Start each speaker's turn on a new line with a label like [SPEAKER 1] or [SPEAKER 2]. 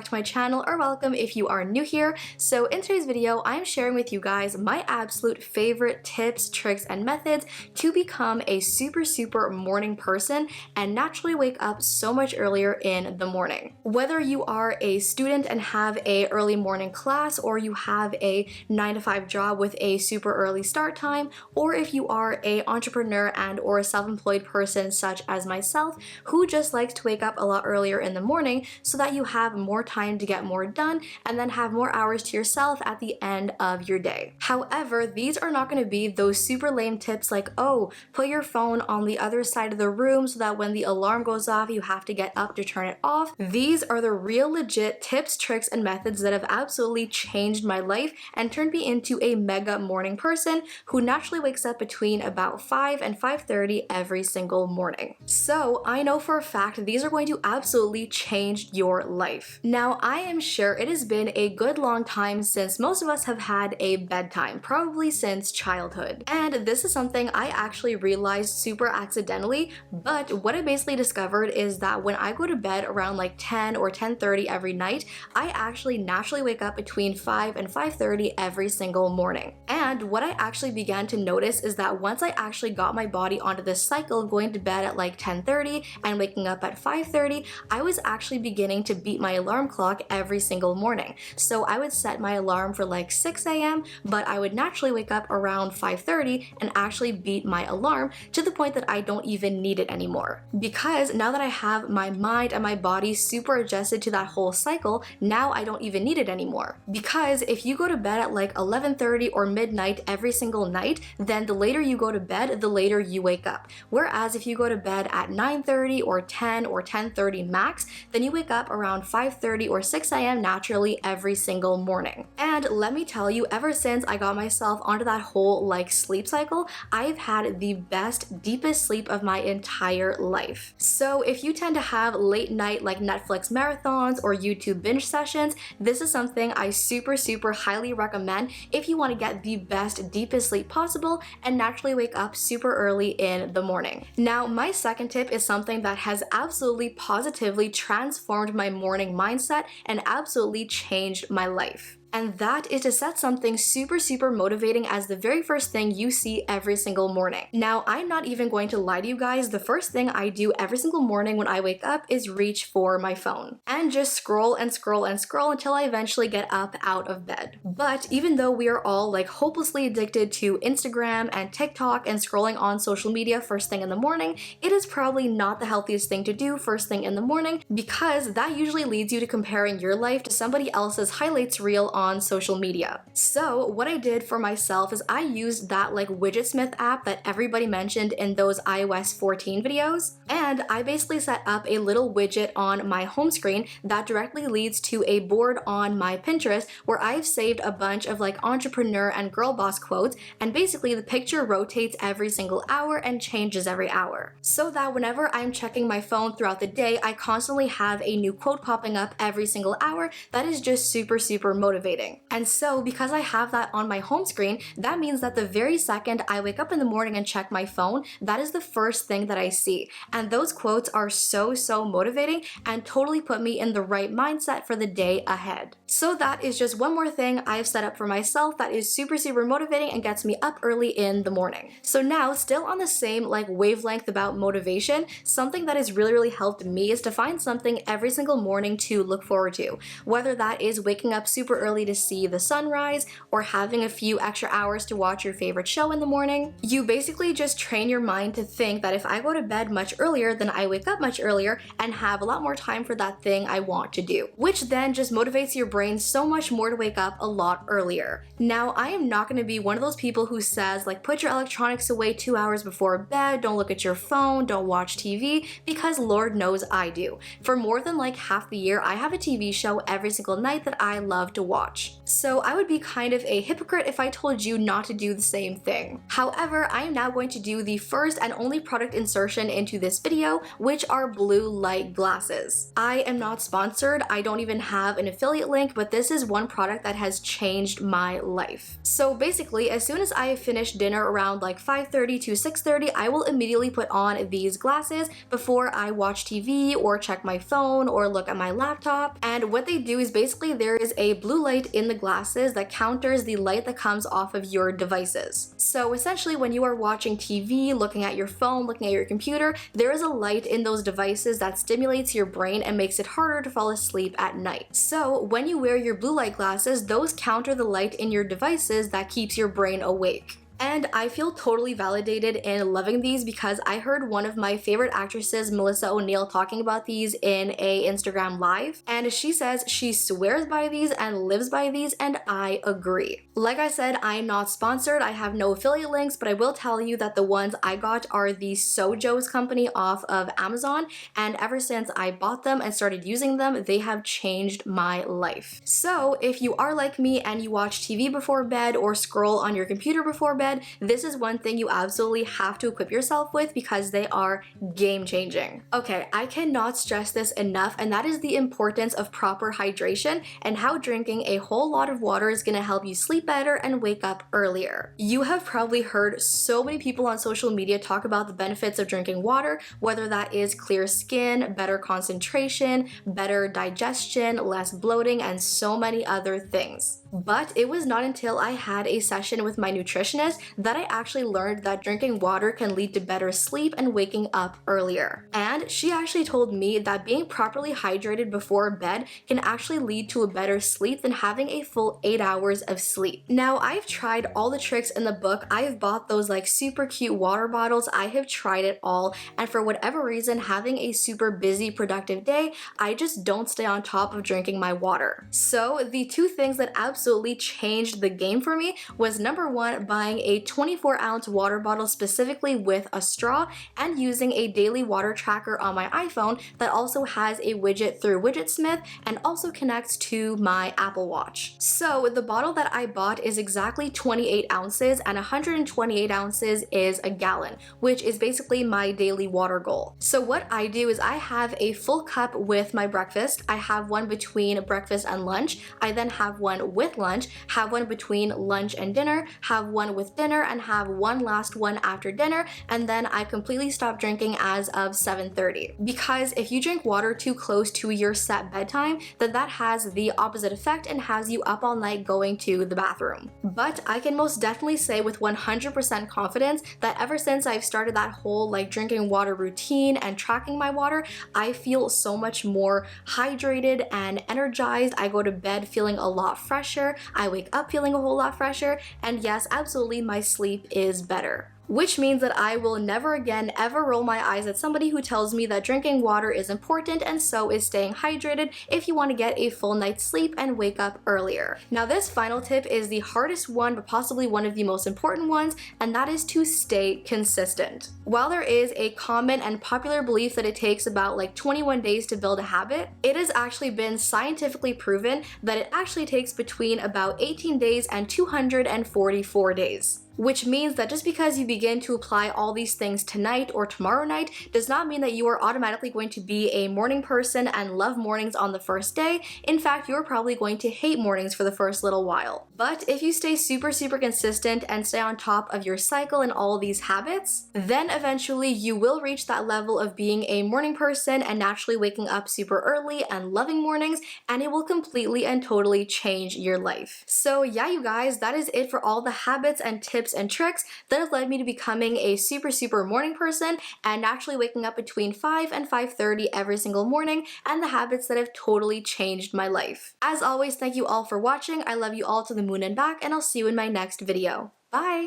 [SPEAKER 1] to my channel, or welcome if you are new here. So in today's video, I'm sharing with you guys my absolute favorite tips, tricks, and methods to become a super morning person and naturally wake up so much earlier in the morning. Whether you are a student and have a early morning class, or you have a 9-to-5 job with a super early start time, or if you are a entrepreneur and or a self-employed person such as myself who just likes to wake up a lot earlier in the morning so that you have more time to get more done and then have more hours to yourself at the end of your day. However, these are not going to be those super lame tips like, oh, put your phone on the other side of the room so that when the alarm goes off you have to get up to turn it off. These are the real legit tips, tricks, and methods that have absolutely changed my life and turned me into a mega morning person who naturally wakes up between about 5 and 5:30 every single morning. So I know for a fact these are going to absolutely change your life. Now, I am sure it has been a good long time since most of us have had a bedtime, probably since childhood. And this is something I actually realized super accidentally, but what I basically discovered is that when I go to bed around like 10 or 10:30 every night, I actually naturally wake up between 5 and 5:30 every single morning. And what I actually began to notice is that once I actually got my body onto this cycle of going to bed at like 10:30 and waking up at 5:30, I was actually beginning to beat my alarm clock every single morning. So I would set my alarm for like 6 a.m., but I would naturally wake up around 5:30 and actually beat my alarm to the point that I don't even need it anymore. Because now that I have my mind and my body super adjusted to that whole cycle, now I don't even need it anymore. Because if you go to bed at like 11:30 or midnight every single night, then the later you go to bed, the later you wake up. Whereas if you go to bed at 9:30 or 10 or 10:30 max, then you wake up around 5:30 or 6 a.m. naturally every single morning. And let me tell you, ever since I got myself onto that whole like sleep cycle, I've had the best, deepest sleep of my entire life. So if you tend to have late night like Netflix marathons or YouTube binge sessions, this is something I super highly recommend if you want to get the best, deepest sleep possible and naturally wake up super early in the morning. Now, my second tip is something that has absolutely positively transformed my morning mindset and absolutely changed my life. And that is to set something super motivating as the very first thing you see every single morning. Now, I'm not even going to lie to you guys, the first thing I do every single morning when I wake up is reach for my phone and just scroll until I eventually get up out of bed. But even though we are all like hopelessly addicted to Instagram and TikTok and scrolling on social media first thing in the morning, it is probably not the healthiest thing to do first thing in the morning, because that usually leads you to comparing your life to somebody else's highlights reel on social media. So what I did for myself is I used that like Widgetsmith app that everybody mentioned in those iOS 14 videos, and I basically set up a little widget on my home screen that directly leads to a board on my Pinterest where I've saved a bunch of like entrepreneur and girl boss quotes, and basically the picture rotates every single hour and changes every hour, so that whenever I'm checking my phone throughout the day, I constantly have a new quote popping up every single hour that is just super motivating. And so because I have that on my home screen, that means that the very second I wake up in the morning and check my phone, that is the first thing that I see. And those quotes are so motivating and totally put me in the right mindset for the day ahead. So that is just one more thing I've set up for myself that is super motivating and gets me up early in the morning. So now, still on the same like wavelength about motivation, something that has really helped me is to find something every single morning to look forward to. Whether that is waking up super early to see the sunrise or having a few extra hours to watch your favorite show in the morning. You basically just train your mind to think that if I go to bed much earlier, then I wake up much earlier and have a lot more time for that thing I want to do, which then just motivates your brain so much more to wake up a lot earlier. Now, I am not going to be one of those people who says like put your electronics away 2 hours before bed, don't look at your phone, don't watch TV, because Lord knows I do. For more than like half the year, I have a TV show every single night that I love to watch. So I would be kind of a hypocrite if I told you not to do the same thing. However, I am now going to do the first and only product insertion into this video, which are blue light glasses. I am not sponsored, I don't even have an affiliate link, but this is one product that has changed my life. So basically, as soon as I finish dinner around like 5:30 to 6:30, I will immediately put on these glasses before I watch TV or check my phone or look at my laptop. And what they do is basically there is a blue light in the glasses that counters the light that comes off of your devices. So essentially when you are watching TV, looking at your phone, looking at your computer, there is a light in those devices that stimulates your brain and makes it harder to fall asleep at night. So when you wear your blue light glasses, those counter the light in your devices that keeps your brain awake. And I feel totally validated in loving these because I heard one of my favorite actresses, Melissa O'Neil, talking about these in a Instagram live, and she says she swears by these and lives by these, and I agree. Like I said, I am not sponsored, I have no affiliate links, but I will tell you that the ones I got are the Sojo's company off of Amazon, and ever since I bought them and started using them, they have changed my life. So if you are like me and you watch TV before bed or scroll on your computer before bed, this is one thing you absolutely have to equip yourself with because they are game changing. Okay, I cannot stress this enough, and that is the importance of proper hydration and how drinking a whole lot of water is gonna help you sleep better and wake up earlier. You have probably heard so many people on social media talk about the benefits of drinking water, whether that is clear skin, better concentration, better digestion, less bloating, and so many other things. But it was not until I had a session with my nutritionist that I actually learned that drinking water can lead to better sleep and waking up earlier. And she actually told me that being properly hydrated before bed can actually lead to a better sleep than having a full 8 hours of sleep. Now, I've tried all the tricks in the book. I've bought those like super cute water bottles. I have tried it all, and for whatever reason, having a super busy, productive day, I just don't stay on top of drinking my water. So the two things that absolutely changed the game for me was number one, buying a 24-ounce water bottle specifically with a straw and using a daily water tracker on my iPhone that also has a widget through Widgetsmith and also connects to my Apple Watch. So the bottle that I bought is exactly 28 ounces and 128 ounces is a gallon, which is basically my daily water goal. So what I do is I have a full cup with my breakfast. I have one between breakfast and lunch. I then have one with lunch, have one between lunch and dinner, have one with dinner, and have one last one after dinner, and then I completely stop drinking as of 7:30. Because if you drink water too close to your set bedtime, then that has the opposite effect and has you up all night going to the bathroom. But I can most definitely say with 100% confidence that ever since I've started that whole like drinking water routine and tracking my water, I feel so much more hydrated and energized. I go to bed feeling a lot fresher, I wake up feeling a whole lot fresher, and yes, absolutely my sleep is better. Which means that I will never again ever roll my eyes at somebody who tells me that drinking water is important and so is staying hydrated if you want to get a full night's sleep and wake up earlier. Now this final tip is the hardest one but possibly one of the most important ones, and that is to stay consistent. While there is a common and popular belief that it takes about like 21 days to build a habit, it has actually been scientifically proven that it actually takes between about 18 days and 244 days. Which means that just because you begin to apply all these things tonight or tomorrow night does not mean that you are automatically going to be a morning person and love mornings on the first day. In fact, you're probably going to hate mornings for the first little while. But if you stay super consistent and stay on top of your cycle and all these habits, then eventually you will reach that level of being a morning person and naturally waking up super early and loving mornings, and it will completely and totally change your life. So yeah, you guys, that is it for all the habits and tips and tricks that have led me to becoming a super morning person and actually waking up between 5 and 5:30 every single morning, and the habits that have totally changed my life. As always, thank you all for watching. I love you all to the moon and back, and I'll see you in my next video. Bye!